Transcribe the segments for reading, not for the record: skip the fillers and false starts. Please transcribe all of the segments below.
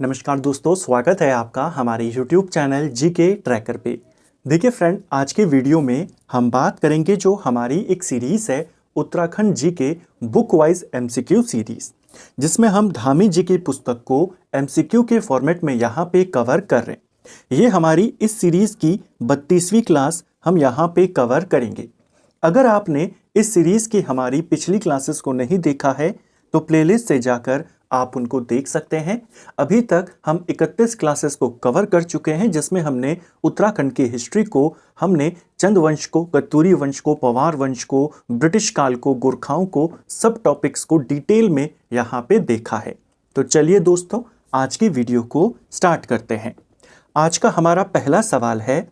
नमस्कार दोस्तों, स्वागत है आपका हमारे YouTube चैनल जीके ट्रैकर पे। देखिए फ्रेंड, आज के वीडियो में हम बात करेंगे जो हमारी एक सीरीज़ है Uttarakhand GK book wise MCQ series, जिसमें हम धामी जी की पुस्तक को MCQ के फॉर्मेट में यहाँ पे कवर कर रहे हैं। ये हमारी इस सीरीज़ की 32वीं क्लास हम यहाँ पे कवर करेंगे। अगर आपने इस सीरीज़ की हमारी पिछली क्लासेस को नहीं देखा है तो प्लेलिस्ट से जाकर आप उनको देख सकते हैं। अभी तक हम 31 क्लासेस को कवर कर चुके हैं, जिसमें हमने उत्तराखंड की हिस्ट्री को, हमने चंद वंश को, कत्तूरी वंश को, पवार वंश को, ब्रिटिश काल को, गोरखाओं को, सब टॉपिक्स को डिटेल में यहाँ पे देखा है। तो चलिए दोस्तों, आज की वीडियो को स्टार्ट करते हैं। आज का हमारा पहला सवाल है,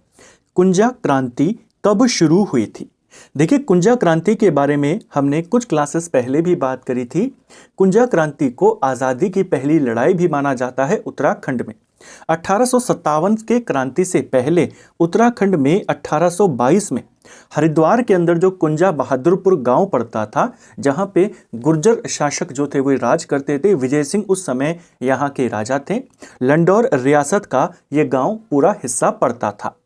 कुंजा क्रांति कब शुरू हुई थी? देखिए, कुंजा क्रांति के बारे में हमने कुछ क्लासेस पहले भी बात करी थी। कुंजा क्रांति को आज़ादी की पहली लड़ाई भी माना जाता है उत्तराखंड में। 1857 के क्रांति से पहले उत्तराखंड में 1822 में हरिद्वार के अंदर जो कुंजा बहादुरपुर गांव पड़ता था, जहां पे गुर्जर शासक जो थे वो राज करते थे। विजय सिंह उस समय यहाँ के राजा थे। लंडौर रियासत का ये गांव पूरा हिस्सा पड़ता था।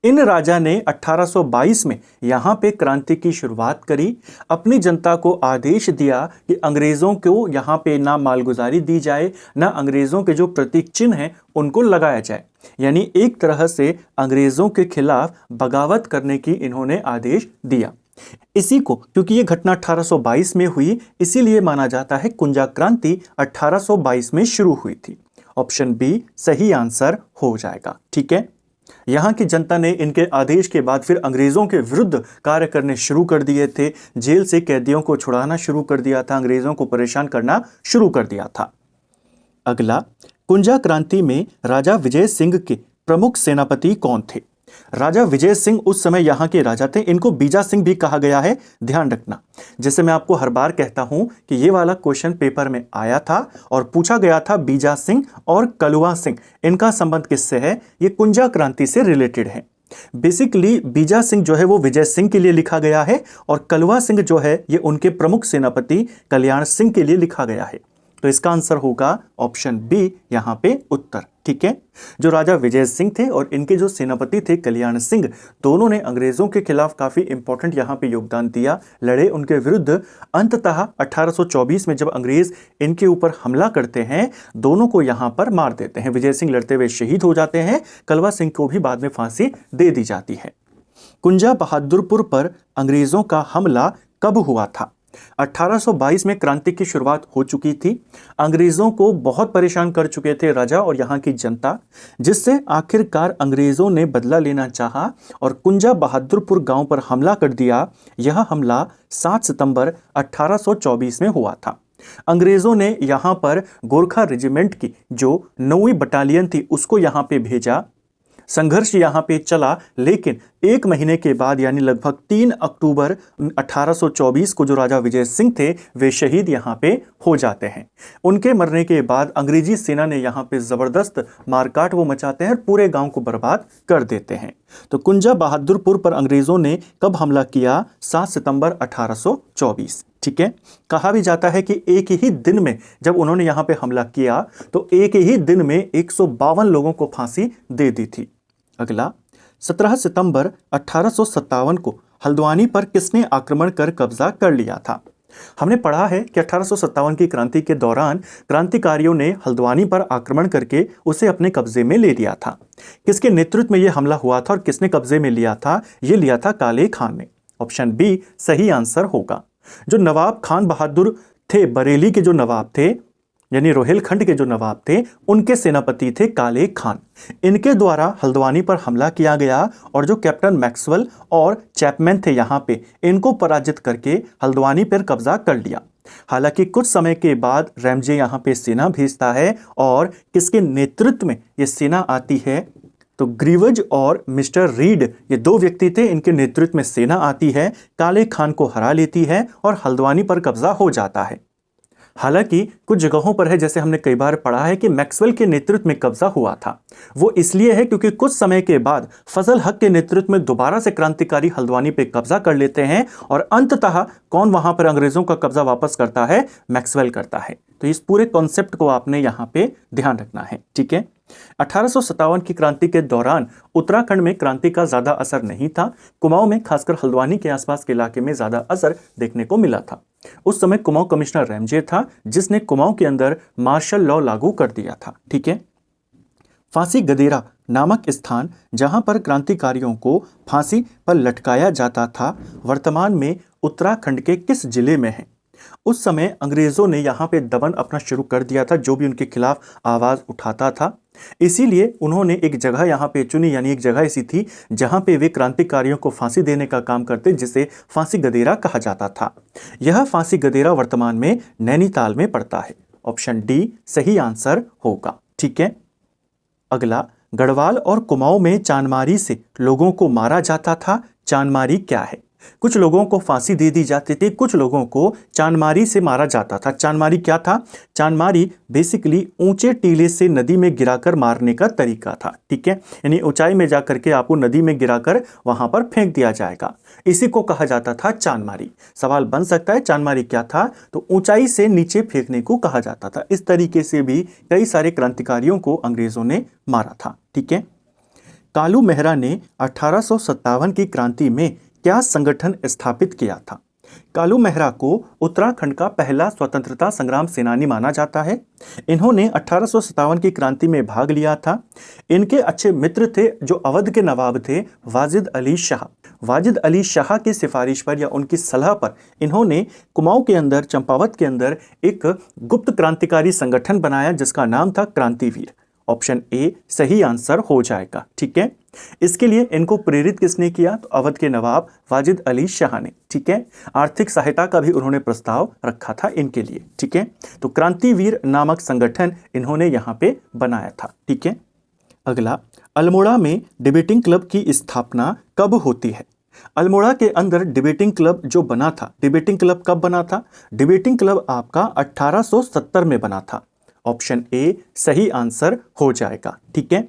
इन राजा ने 1822 में यहाँ पे क्रांति की शुरुआत करी। अपनी जनता को आदेश दिया कि अंग्रेज़ों को यहाँ पे ना मालगुजारी दी जाए, ना अंग्रेज़ों के जो प्रतीक चिन्ह हैं उनको लगाया जाए। यानी एक तरह से अंग्रेज़ों के खिलाफ बगावत करने की इन्होंने आदेश दिया। इसी को, क्योंकि ये घटना 1822 में हुई, इसीलिए माना जाता है कुंजा क्रांति 1822 में शुरू हुई थी। ऑप्शन बी सही आंसर हो जाएगा। ठीक है, यहाँ की जनता ने इनके आदेश के बाद फिर अंग्रेज़ों के विरुद्ध कार्य करने शुरू कर दिए थे। जेल से कैदियों को छुड़ाना शुरू कर दिया था, अंग्रेज़ों को परेशान करना शुरू कर दिया था। अगला, कुंजा क्रांति में राजा विजय सिंह के प्रमुख सेनापति कौन थे? राजा विजय सिंह उस समय यहाँ के राजा थे। इनको बीजा सिंह भी कहा गया है, ध्यान रखना। जैसे मैं आपको हर बार कहता हूं कि ये वाला क्वेश्चन पेपर में आया था और पूछा गया था, बीजा सिंह और कलवा सिंह, इनका संबंध किससे है? ये कुंजा क्रांति से रिलेटेड है। बेसिकली बीजा सिंह जो है वो विजय सिंह के लिए लिखा गया है, और कलवा सिंह जो है ये उनके प्रमुख सेनापति कल्याण सिंह के लिए लिखा गया है। तो इसका आंसर होगा ऑप्शन बी, यहाँ पे उत्तर। ठीक है, जो राजा विजय सिंह थे और इनके जो सेनापति थे कल्याण सिंह, दोनों ने अंग्रेजों के खिलाफ काफी इंपॉर्टेंट यहाँ पे योगदान दिया, लड़े उनके विरुद्ध। अंततः 1824 में जब अंग्रेज इनके ऊपर हमला करते हैं, दोनों को यहाँ पर मार देते हैं। विजय सिंह लड़ते हुए शहीद हो जाते हैं, कलवा सिंह को भी बाद में फांसी दे दी जाती है। कुंजा बहादुरपुर पर अंग्रेजों का हमला कब हुआ था? 1822 में क्रांति की शुरुआत हो चुकी थी। अंग्रेजों को बहुत परेशान कर चुके थे राजा और यहाँ की जनता, जिससे आखिरकार अंग्रेजों ने बदला लेना चाहा और कुंजा बहादुरपुर गांव पर हमला कर दिया। यह हमला 7 सितंबर 1824 में हुआ था। अंग्रेजों ने यहाँ पर गोरखा रेजिमेंट की जो 9वीं बटालियन थी उसको यहाँ पे भेजा। संघर्ष यहाँ पे चला, लेकिन एक महीने के बाद यानी लगभग 3 अक्टूबर 1824 को जो राजा विजय सिंह थे वे शहीद यहाँ पे हो जाते हैं। उनके मरने के बाद अंग्रेजी सेना ने यहाँ पे जबरदस्त मारकाट वो मचाते हैं, पूरे गांव को बर्बाद कर देते हैं। तो कुंजा बहादुरपुर पर अंग्रेजों ने कब हमला किया? 7 सितंबर 1824। ठीक है, कहा भी जाता है कि एक ही दिन में जब उन्होंने यहाँ पे हमला किया तो एक ही दिन में 152 लोगों को फांसी दे दी थी। अगला, 17 सितंबर 1857 को हल्द्वानी पर किसने आक्रमण कर कब्जा कर लिया था? हमने पढ़ा है कि 1857 की क्रांति के दौरान क्रांतिकारियों ने हल्द्वानी पर आक्रमण करके उसे अपने कब्जे में ले लिया था। किसके नेतृत्व में यह हमला हुआ था और किसने कब्जे में लिया था? यह लिया था काले खान ने। ऑप्शन बी सही आंसर होगा। जो नवाब खान बहादुर थे, बरेली के जो नवाब थे, यानी रोहिलखंड के जो नवाब थे, उनके सेनापति थे काले खान। इनके द्वारा हल्द्वानी पर हमला किया गया और जो कैप्टन मैक्सवेल और चैपमैन थे यहाँ पे, इनको पराजित करके हल्द्वानी पर कब्जा कर लिया। हालांकि कुछ समय के बाद रैमजे यहाँ पे सेना भेजता है, और किसके नेतृत्व में ये सेना आती है? तो ग्रीवज और मिस्टर रीड, ये 2 व्यक्ति थे, इनके नेतृत्व में सेना आती है, काले खान को हरा लेती है और हल्द्वानी पर कब्जा हो जाता है। हालांकि कुछ जगहों पर है, जैसे हमने कई बार पढ़ा है कि मैक्सवेल के नेतृत्व में कब्जा हुआ था। वो इसलिए है क्योंकि कुछ समय के बाद फजल हक के नेतृत्व में दोबारा से क्रांतिकारी हल्द्वानी पे कब्जा कर लेते हैं और अंततः कौन वहां पर अंग्रेजों का कब्जा वापस करता है? मैक्सवेल करता है। तो इस पूरे कॉन्सेप्ट को आपने यहां पे ध्यान रखना है, ठीक है। 1857 की क्रांति के दौरान उत्तराखंड में क्रांति का ज्यादा असर नहीं था। कुमाऊं में, खासकर हल्द्वानी के आसपास के इलाके में ज्यादा असर देखने को मिला था। उस समय कुमाऊं कमिश्नर रैमजे था, जिसने कुमाऊं के अंदर मार्शल लॉ लागू कर दिया था, ठीक है। फांसी गदेरा नामक स्थान जहां पर क्रांतिकारियों को फांसी पर लटकाया जाता था, वर्तमान में उत्तराखंड के किस जिले में है? उस समय अंग्रेजों ने यहाँ पे दमन अपना शुरू कर दिया था, जो भी उनके खिलाफ आवाज उठाता था। इसीलिए उन्होंने एक जगह यहाँ पे चुनी, यानी एक जगह ऐसी थी जहाँ पे वे क्रांतिकारियों को फांसी देने का काम करते, जिसे फांसी गदेरा कहा जाता था। यह फांसी गदेरा वर्तमान में नैनीताल में पड़ता है। ऑप्शन डी सही आंसर होगा, ठीक है। अगला, गढ़वाल और कुमाऊं में चांदमारी से लोगों को मारा जाता था। चांदमारी क्या है? कुछ लोगों को फांसी दे दी जाती थी, कुछ लोगों को चांदमारी से मारा जाता था। चांदमारी क्या था? चांदमारी बेसिकली ऊंचे टीले से नदी में गिराकर मारने का तरीका था, ठीक है। यानी ऊंचाई में जाकर के आपको नदी में गिराकर वहां पर फेंक दिया जाएगा, इसी को कहा जाता था चांदमारी। सवाल बन सकता है चांदमारी क्या था? तो ऊंचाई से नीचे फेंकने को कहा जाता था। इस तरीके से भी कई सारे क्रांतिकारियों को अंग्रेजों ने मारा था, ठीक है। कालू मेहरा ने 1857 की क्रांति में क्या संगठन स्थापित किया था? कालू मेहरा को उत्तराखंड का पहला स्वतंत्रता संग्राम सेनानी माना जाता है। इन्होंने 1857 की क्रांति में भाग लिया था। इनके अच्छे मित्र थे जो अवध के नवाब थे, वाजिद अली शाह। वाजिद अली शाह की सिफारिश पर या उनकी सलाह पर इन्होंने कुमाऊं के अंदर, चंपावत के अंदर एक गुप्त क्रांतिकारी संगठन बनाया जिसका नाम था क्रांतिवीर। ऑप्शन ए सही आंसर हो जाएगा, ठीक है। इसके लिए इनको प्रेरित किसने किया? तो अवध के नवाब वाजिद अली शाह ने, ठीक है। आर्थिक सहायता का भी उन्होंने प्रस्ताव रखा था इनके लिए, ठीक है। तो क्रांतिवीर नामक संगठन इन्होंने यहां पे बनाया था, ठीक है। अगला, अल्मोड़ा में डिबेटिंग क्लब की स्थापना कब होती है? अल्मोड़ा के अंदर डिबेटिंग क्लब जो बना था, डिबेटिंग क्लब कब बना था? डिबेटिंग क्लब आपका 1870 में बना था। ऑप्शन ए सही आंसर हो जाएगा, ठीक है।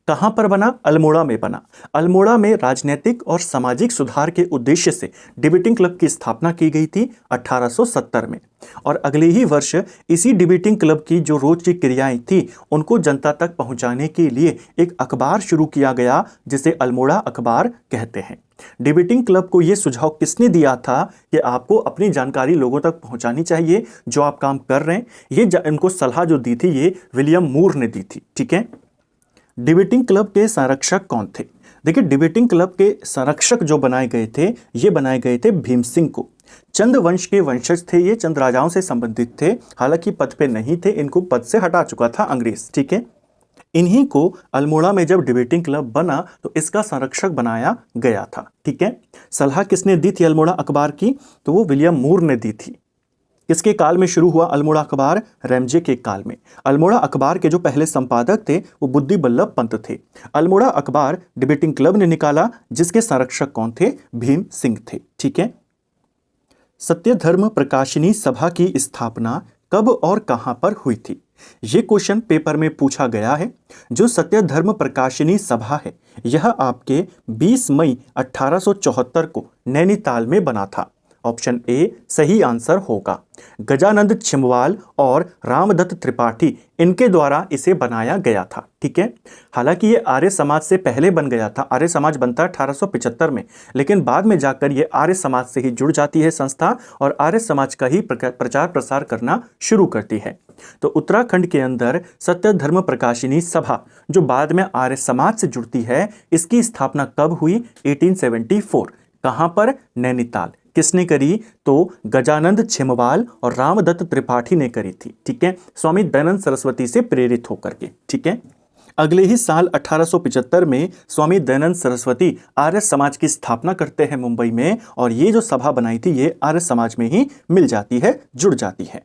कहां पर बना? अल्मोड़ा में बना। अल्मोड़ा में राजनीतिक और सामाजिक सुधार के उद्देश्य से डिबेटिंग क्लब की स्थापना की गई थी 1870 में, और अगले ही वर्ष इसी डिबेटिंग क्लब की जो रोज की क्रियाएं थी उनको जनता तक पहुंचाने के लिए एक अखबार शुरू किया गया जिसे अल्मोड़ा अखबार कहते हैं। डिबेटिंग क्लब को यह सुझाव किसने दिया था कि आपको अपनी जानकारी लोगों तक पहुंचानी चाहिए जो आप काम कर रहे हैं? ये इनको सलाह जो दी थी ये विलियम मूर ने दी थी, ठीक है। डिबेटिंग क्लब के संरक्षक कौन थे? देखिए, डिबेटिंग क्लब के संरक्षक जो बनाए गए थे, ये बनाए गए थे भीम सिंह को। चंद वंश के वंशज थे, ये चंद राजाओं से संबंधित थे, हालांकि पद पे नहीं थे, इनको पद से हटा चुका था अंग्रेज, ठीक है। इन्हीं को अल्मोड़ा में जब डिबेटिंग क्लब बना तो इसका संरक्षक बनाया गया था, ठीक है। सलाह किसने दी थी अल्मोड़ा अखबार की? तो वो विलियम मूर ने दी थी। किसके काल में शुरू हुआ अल्मोड़ा अखबार? रैमजे के काल में। अल्मोड़ा अखबार के जो पहले संपादक थे वो बुद्धि बल्लभ पंत थे। अल्मोड़ा अखबार डिबेटिंग क्लब ने निकाला जिसके संरक्षक कौन थे? भीम सिंह थे, ठीक है। सत्य धर्म प्रकाशिनी सभा की स्थापना कब और कहां पर हुई थी? ये क्वेश्चन पेपर में पूछा गया है। जो सत्य धर्म प्रकाशिनी सभा है यह आपके 20 मई 1874 को नैनीताल में बना था। ऑप्शन ए सही आंसर होगा। गजानंद छिमवाल और रामदत्त त्रिपाठी इनके द्वारा इसे बनाया गया था, ठीक है। हालांकि ये आर्य समाज से पहले बन गया था। आर्य समाज बनता है 1875 में, लेकिन बाद में जाकर ये आर्य समाज से ही जुड़ जाती है संस्था और आर्य समाज का ही प्रचार प्रसार करना शुरू करती है। तो उत्तराखंड के अंदर सत्य धर्म प्रकाशिनी सभा जो बाद में आर्य समाज से जुड़ती है, इसकी स्थापना कब हुई? 1874। कहां पर? नैनीताल। किसने करी? तो गजानंद छिमवाल और रामदत्त त्रिपाठी ने करी थी, ठीक है। स्वामी दयानंद सरस्वती से प्रेरित होकर के, ठीक है। अगले ही साल 1875 में स्वामी दयानंद सरस्वती आर्य समाज की स्थापना करते हैं मुंबई में, और ये जो सभा बनाई थी ये आर्य समाज में ही मिल जाती है, जुड़ जाती है।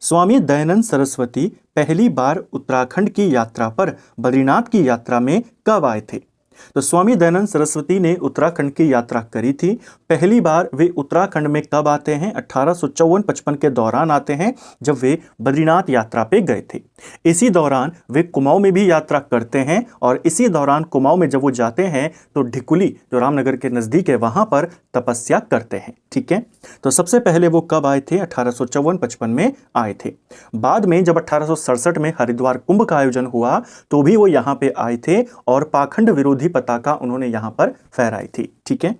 स्वामी दयानंद सरस्वती पहली बार उत्तराखंड की यात्रा पर बद्रीनाथ की यात्रा में कब आए थे? तो स्वामी दयानंद सरस्वती ने उत्तराखंड की यात्रा करी थी। पहली बार वे उत्तराखंड में कब आते हैं? 1854-55 के दौरान आते हैं, जब वे बद्रीनाथ यात्रा पे गए थे। इसी दौरान वे कुमाऊं में भी यात्रा करते हैं और इसी दौरान कुमाऊं में जब वो जाते हैं तो ढिकुली जो रामनगर के नज़दीक है वहां पर तपस्या करते हैं। ठीक है, तो सबसे पहले वो कब आए थे? 1854-55 में आए थे। बाद में जब 1867 में हरिद्वार कुंभ का आयोजन हुआ तो भी वो यहाँ पे आए थे और पाखंड विरोधी पताका उन्होंने यहाँ पर फहराई थी। ठीक है,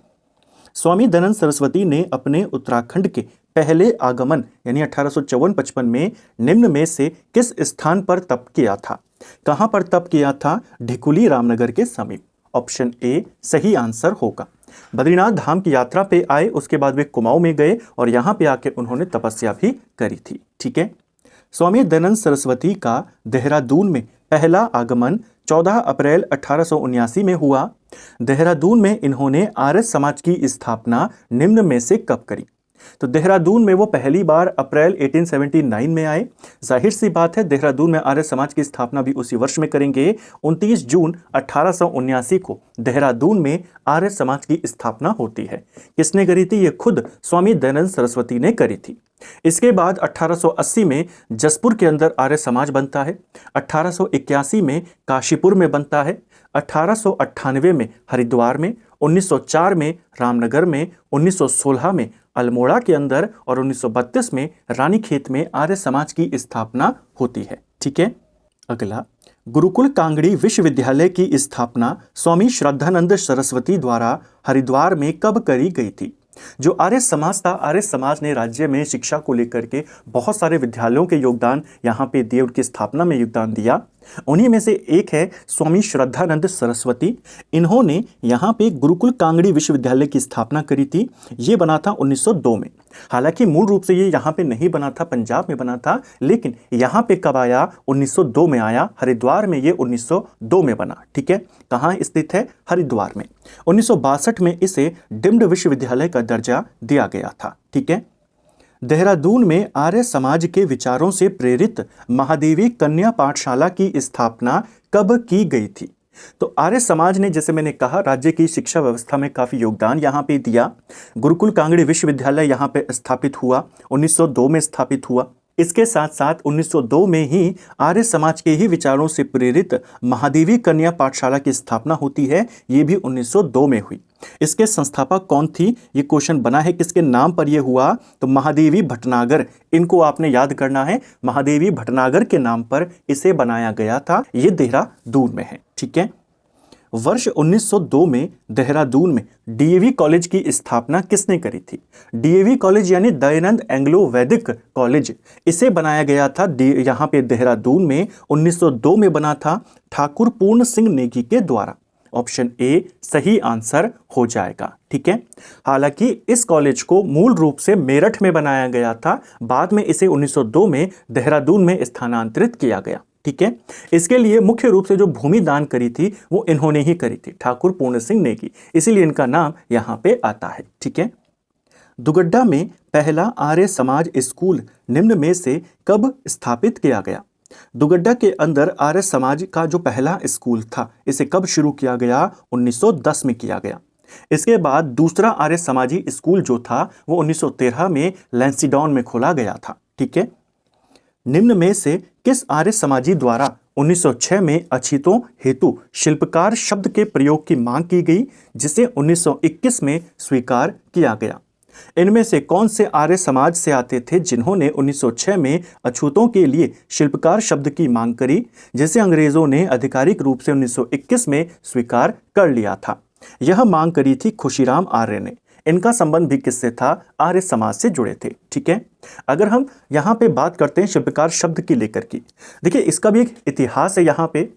स्वामी दयानंद सरस्वती ने अपने उत्तराखंड के पहले आगमन यानी 1854-55 में निम्न में से किस स्थान पर तप किया था? कहां पर तप किया था? ढिकुली रामनगर के समीप। ऑप्शन ए सही आंसर होगा। बद्रीनाथ धाम की यात्रा पे आए, उसके बाद वे कुमाऊं में गए और यहां पे आके उन्होंने तपस्या भी करी थी। ठीक है, स्वामी दयानंद सरस्वती का देहरादून में पहला आगमन 14 अप्रैल 1879 में हुआ। देहरादून में इन्होंने आर्य समाज की स्थापना निम्न में से कब करी? तो देहरादून में वो पहली बार अप्रैल 1879 में आए। जाहिर सी बात है देहरादून में आर्य समाज की स्थापना भी उसी वर्ष में करेंगे। 29 जून 1879 को देहरादून में आर्य समाज की स्थापना होती है। किसने करी थी? ये खुद स्वामी दयानंद सरस्वती ने करी थी। इसके बाद 1880 में जसपुर के अंदर आर्य समाज बनता है। 1881 में काशीपुर में बनता है। 1898 में हरिद्वार में, 1904 में रामनगर में, 1916 में अल्मोड़ा के अंदर और 1932 में रानीखेत में आर्य समाज की स्थापना होती है। ठीक है, अगला, गुरुकुल कांगड़ी विश्वविद्यालय की स्थापना स्वामी श्रद्धानंद सरस्वती द्वारा हरिद्वार में कब करी गई थी? जो आर्य समाज था, आर्य समाज ने राज्य में शिक्षा को लेकर के बहुत सारे विद्यालयों के योगदान यहाँ पे दिए, उनकी स्थापना में योगदान दिया। उन्हीं में से एक है स्वामी श्रद्धानंद सरस्वती। इन्होंने यहाँ पे गुरुकुल कांगड़ी विश्वविद्यालय की स्थापना करी थी। ये बना था 1902 में। हालांकि मूल रूप से ये यहाँ पे नहीं बना था, पंजाब में बना था, लेकिन यहाँ पे कब आया? 1902 में आया। हरिद्वार में ये 1902 में बना। ठीक है, कहाँ स्थित है? हरिद्वार में। 1962 में इसे डीम्ड विश्वविद्यालय का दर्जा दिया गया था। ठीक है, देहरादून में आर्य समाज के विचारों से प्रेरित महादेवी कन्या पाठशाला की स्थापना कब की गई थी? तो आर्य समाज ने, जैसे मैंने कहा, राज्य की शिक्षा व्यवस्था में काफी योगदान यहाँ पे दिया। गुरुकुल कांगड़ी विश्वविद्यालय यहाँ पे स्थापित हुआ, 1902 में स्थापित हुआ। इसके साथ साथ 1902 में ही आर्य समाज के ही विचारों से प्रेरित महादेवी कन्या पाठशाला की स्थापना होती है। ये भी 1902 में हुई। इसके संस्थापक कौन थी? ये क्वेश्चन बना है, किसके नाम पर यह हुआ? तो महादेवी भटनागर। इनको आपने याद करना है, महादेवी भटनागर के नाम पर इसे बनाया गया था। ये देहरादून में है। ठीक है, वर्ष 1902 में देहरादून में डीएवी कॉलेज की स्थापना किसने करी थी? डीएवी कॉलेज यानी दयानंद एंग्लो वैदिक कॉलेज, इसे बनाया गया था यहाँ पे देहरादून में 1902 में बना था, ठाकुर पूर्ण सिंह नेगी के द्वारा। ऑप्शन ए सही आंसर हो जाएगा। ठीक है, हालांकि इस कॉलेज को मूल रूप से मेरठ में बनाया गया था, बाद में इसे 1902 में देहरादून में स्थानांतरित किया गया। ठीक है, इसके लिए मुख्य रूप से जो भूमि दान करी थी वो इन्होंने ही करी थी, ठाकुर पूर्ण सिंह नेगी, इसीलिए इनका नाम यहां पे आता है। ठीक है, दुगड्डा में पहला आर्य समाज स्कूल निम्न में से कब स्थापित किया गया? दुगड्डा के अंदर आर्य समाज का जो पहला स्कूल था, इसे कब शुरू किया गया? 1910 में किया गया। इसके बाद दूसरा आर्य समाजी स्कूल जो था वो 1913 में लैंसीडॉन में खोला गया था। ठीक है, निम्न में से किस आर्य समाजी द्वारा 1906 में अछितों हेतु शिल्पकार शब्द के प्रयोग की मांग की गई, जिसे 1921 में स्वीकार किया गया? इनमें से कौन से आर्य समाज से आते थे जिन्होंने 1906 में अछूतों के लिए शिल्पकार शब्द की मांग करी, जिसे अंग्रेजों ने आधिकारिक रूप से 1921 में स्वीकार कर लिया था? यह मांग करी थी खुशीराम आर्य ने। इनका संबंध भी किससे था? आर्य समाज से जुड़े थे। ठीक है, अगर हम यहाँ पे बात करते हैं शिल्पकार शब्द की लेकर की, देखिए इसका भी एक इतिहास है। यहाँ पे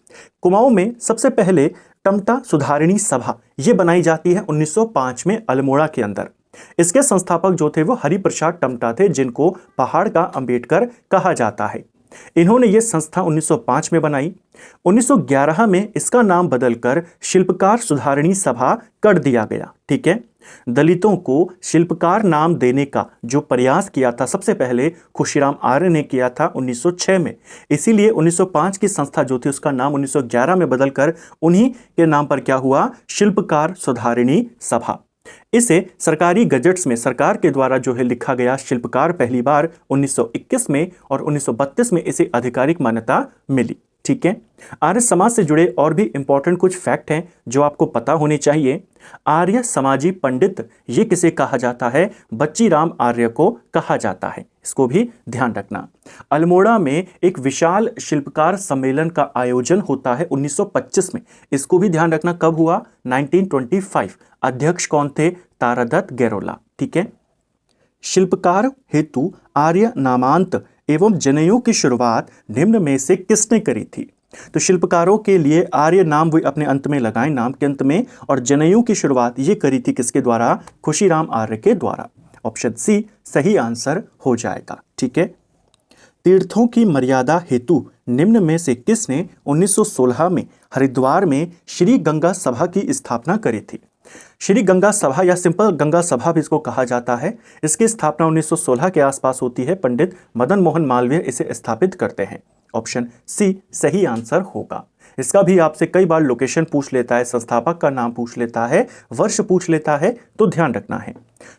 कुमाऊं में सबसे पहले टमटा सुधारिणी सभा ये बनाई जाती है 1905 में अल्मोड़ा के अंदर। इसके संस्थापक जो थे वो हरिप्रसाद टमटा थे, जिनको पहाड़ का अंबेडकर कहा जाता है। इन्होंने ये संस्था 1905 में बनाई। 1911 में इसका नाम बदलकर शिल्पकार सुधारिणी सभा कर दिया गया। ठीक है, दलितों को शिल्पकार नाम देने का जो प्रयास किया था सबसे पहले खुशीराम आर्य ने किया था 1906 में। इसीलिए 1905 की संस्था जो थी उसका नाम 1911 में बदलकर उन्हीं के नाम पर क्या हुआ, शिल्पकार सुधारिणी सभा। इसे सरकारी गजट्स में सरकार के द्वारा जो है लिखा गया शिल्पकार पहली बार 1921 में और 1932 में इसे आधिकारिक मान्यता मिली। ठीक है, आर्य समाज से जुड़े और भी इंपॉर्टेंट कुछ फैक्ट हैं जो आपको पता होने चाहिए। आर्य समाजी पंडित ये किसे कहा जाता है, बच्चीराम आर्य को कहा जाता है, इसको भी ध्यान रखना। अल्मोड़ा में एक विशाल शिल्पकार सम्मेलन का आयोजन होता है 1925 में, इसको भी ध्यान रखना। कब हुआ, 1925। अध्यक्ष कौन थे, तारादत्त गैरोला। ठीक है, शिल्पकार हेतु आर्य नामांत एवं जनेऊ की शुरुआत निम्न में से किसने करी थी। तो शिल्पकारों के लिए आर्य नाम वो अपने अंत में लगाएं, नाम के अंत में, और जनेऊ की शुरुआत ये करी थी किसके द्वारा, खुशीराम आर्य के द्वारा। ऑप्शन सी सही आंसर हो जाएगा। ठीक है, तीर्थों की मर्यादा हेतु निम्न में से किसने 1916 में हरिद्वार में श्री गंगा सभा की स्थापना करी थी। श्री गंगा सभा या सिंपल गंगा सभा भी इसको कहा जाता है। इसकी स्थापना 1916 के आसपास होती है। पंडित मदन मोहन मालवीय इसे स्थापित करते हैं। ऑप्शन सी सही आंसर होगा। इसका भी आपसे कई बार लोकेशन पूछ लेता है, संस्थापक का नाम पूछ लेता है, वर्ष पूछ लेता है, तो ध्यान रखना है।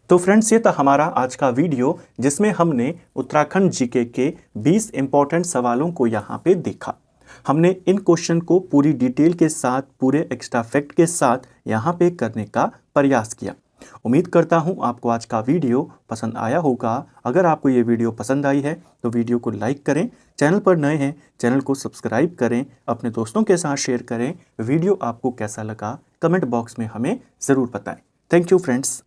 तो फ्रेंड्स, ये था हमारा आज का वीडियो जिसमें हमने उत्तराखंड जीके के 20 इंपॉर्टेंट सवालों को यहाँ पे देखा। हमने इन क्वेश्चन को पूरी डिटेल के साथ, पूरे एक्स्ट्रा फैक्ट के साथ यहाँ पे करने का प्रयास किया। उम्मीद करता हूँ आपको आज का वीडियो पसंद आया होगा। अगर आपको ये वीडियो पसंद आई है तो वीडियो को लाइक करें, चैनल पर नए हैं चैनल को सब्सक्राइब करें, अपने दोस्तों के साथ शेयर करें। वीडियो आपको कैसा लगा कमेंट बॉक्स में हमें ज़रूर बताएं। Thank you friends.